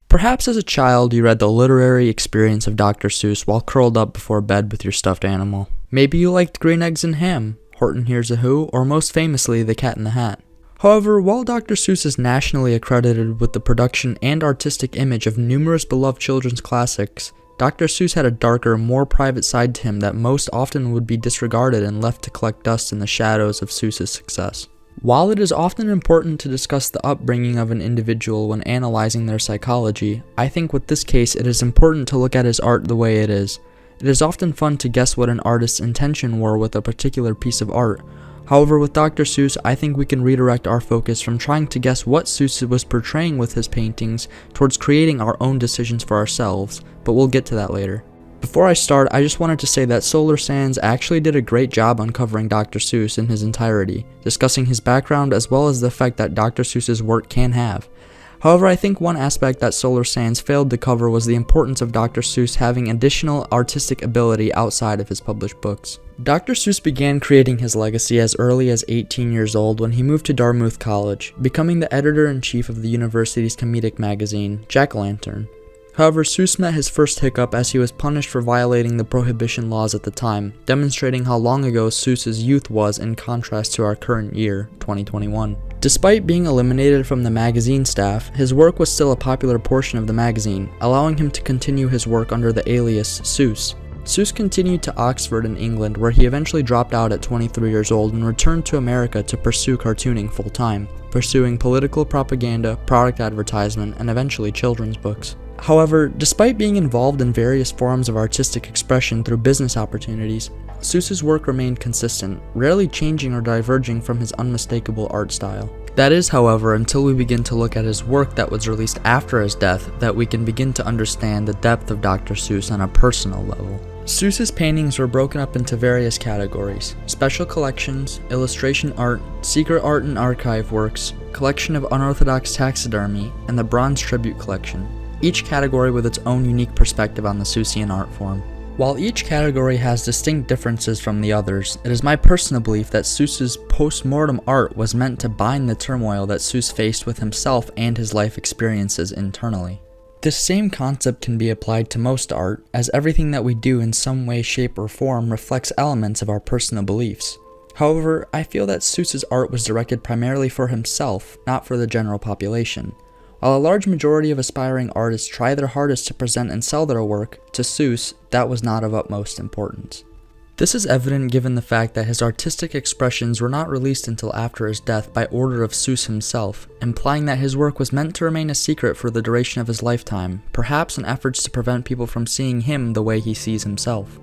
Perhaps as a child you read the literary experience of Dr. Seuss while curled up before bed with your stuffed animal. Maybe you liked Green Eggs and Ham, Horton Hears a Who, or most famously, The Cat in the Hat. However, while Dr. Seuss is nationally accredited with the production and artistic image of numerous beloved children's classics, Dr. Seuss had a darker, more private side to him that most often would be disregarded and left to collect dust in the shadows of Seuss's success. While it is often important to discuss the upbringing of an individual when analyzing their psychology, I think with this case it is important to look at his art the way it is. It is often fun to guess what an artist's intention were with a particular piece of art. However, with Dr. Seuss, I think we can redirect our focus from trying to guess what Seuss was portraying with his paintings towards creating our own decisions for ourselves, but we'll get to that later. Before I start, I just wanted to say that Solar Sands actually did a great job uncovering Dr. Seuss in his entirety, discussing his background as well as the effect that Dr. Seuss's work can have. However, I think one aspect that Solar Sands failed to cover was the importance of Dr. Seuss having additional artistic ability outside of his published books. Dr. Seuss began creating his legacy as early as 18 years old when he moved to Dartmouth College, becoming the editor-in-chief of the university's comedic magazine, Jack-O-Lantern. However, Seuss met his first hiccup as he was punished for violating the prohibition laws at the time, demonstrating how long ago Seuss's youth was in contrast to our current year, 2021. Despite being eliminated from the magazine staff, his work was still a popular portion of the magazine, allowing him to continue his work under the alias Seuss. Seuss continued to Oxford in England, where he eventually dropped out at 23 years old and returned to America to pursue cartooning full-time, pursuing political propaganda, product advertisement, and eventually children's books. However, despite being involved in various forms of artistic expression through business opportunities, Seuss's work remained consistent, rarely changing or diverging from his unmistakable art style. That is, however, until we begin to look at his work that was released after his death that we can begin to understand the depth of Dr. Seuss on a personal level. Seuss's paintings were broken up into various categories: special collections, illustration art, secret art and archive works, collection of unorthodox taxidermy, and the bronze tribute collection, each category with its own unique perspective on the Seussian art form. While each category has distinct differences from the others, it is my personal belief that Seuss's post-mortem art was meant to bind the turmoil that Seuss faced with himself and his life experiences internally. This same concept can be applied to most art, as everything that we do in some way, shape, or form reflects elements of our personal beliefs. However, I feel that Seuss's art was directed primarily for himself, not for the general population. While a large majority of aspiring artists try their hardest to present and sell their work, to Seuss, that was not of utmost importance. This is evident given the fact that his artistic expressions were not released until after his death by order of Seuss himself, implying that his work was meant to remain a secret for the duration of his lifetime, perhaps in efforts to prevent people from seeing him the way he sees himself.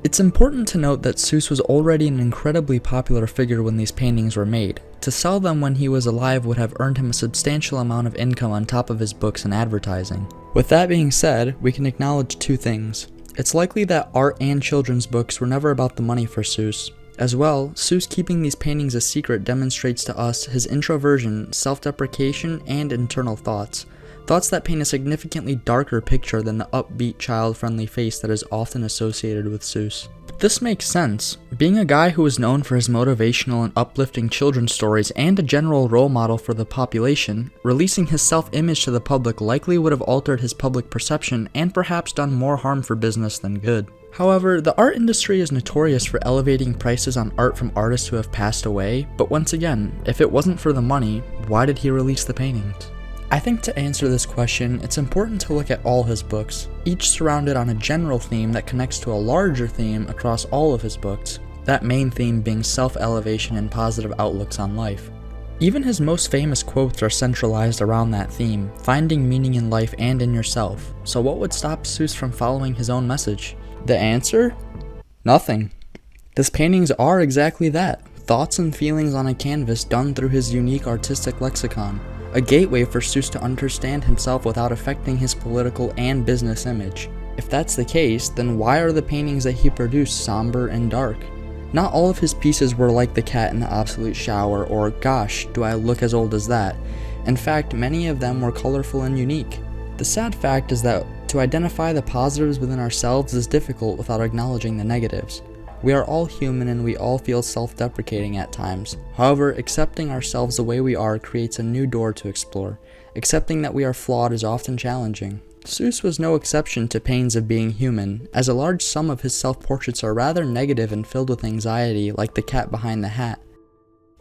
It's important to note that Seuss was already an incredibly popular figure when these paintings were made. To sell them when he was alive would have earned him a substantial amount of income on top of his books and advertising. With that being said, we can acknowledge two things. It's likely that art and children's books were never about the money for Seuss. As well, Seuss keeping these paintings a secret demonstrates to us his introversion, self-deprecation, and internal thoughts. Thoughts that paint a significantly darker picture than the upbeat, child-friendly face that is often associated with Seuss. But this makes sense. Being a guy who is known for his motivational and uplifting children's stories and a general role model for the population, releasing his self-image to the public likely would have altered his public perception and perhaps done more harm for business than good. However, the art industry is notorious for elevating prices on art from artists who have passed away, but once again, if it wasn't for the money, why did he release the paintings? I think to answer this question, it's important to look at all his books, each surrounded on a general theme that connects to a larger theme across all of his books, that main theme being self-elevation and positive outlooks on life. Even his most famous quotes are centralized around that theme, finding meaning in life and in yourself. So what would stop Seuss from following his own message? The answer? Nothing. His paintings are exactly that, thoughts and feelings on a canvas done through his unique artistic lexicon. A gateway for Seuss to understand himself without affecting his political and business image. If that's the case, then why are the paintings that he produced somber and dark? Not all of his pieces were like The Cat in the Absolute Shower or Gosh, Do I Look as Old as That? In fact, many of them were colorful and unique. The sad fact is that to identify the positives within ourselves is difficult without acknowledging the negatives. We are all human and we all feel self-deprecating at times. However, accepting ourselves the way we are creates a new door to explore. Accepting that we are flawed is often challenging. Seuss was no exception to pains of being human, as a large sum of his self-portraits are rather negative and filled with anxiety, like the cat behind the hat.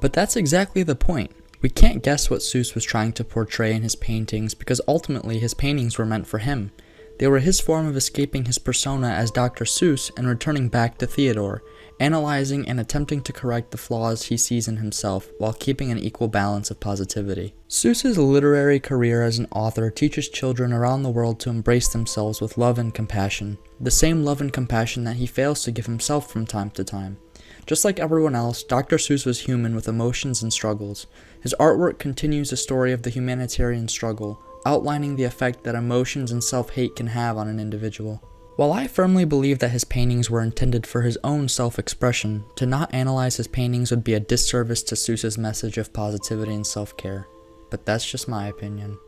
But that's exactly the point. We can't guess what Seuss was trying to portray in his paintings because ultimately his paintings were meant for him. They were his form of escaping his persona as Dr. Seuss and returning back to Theodore, analyzing and attempting to correct the flaws he sees in himself while keeping an equal balance of positivity. Seuss's literary career as an author teaches children around the world to embrace themselves with love and compassion, the same love and compassion that he fails to give himself from time to time. Just like everyone else, Dr. Seuss was human with emotions and struggles. His artwork continues a story of the humanitarian struggle, outlining the effect that emotions and self-hate can have on an individual. While I firmly believe that his paintings were intended for his own self-expression, to not analyze his paintings would be a disservice to Seuss's message of positivity and self-care. But that's just my opinion.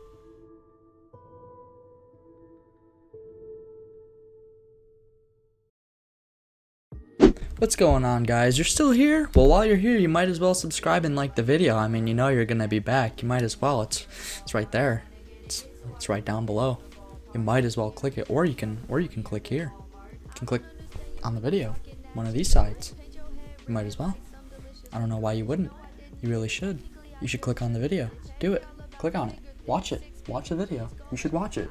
What's going on, guys? You're still here? Well, while you're here, you might as well subscribe and like the video. I mean, you know you're gonna be back. You might as well. It's right there. It's right down below. You might as well click it, or you can click here. You can click on the video, one of these sides. You might as well. I don't know why you wouldn't. You really should. You should click on the video. Do it. Click on it. Watch it. Watch the video. You should watch it.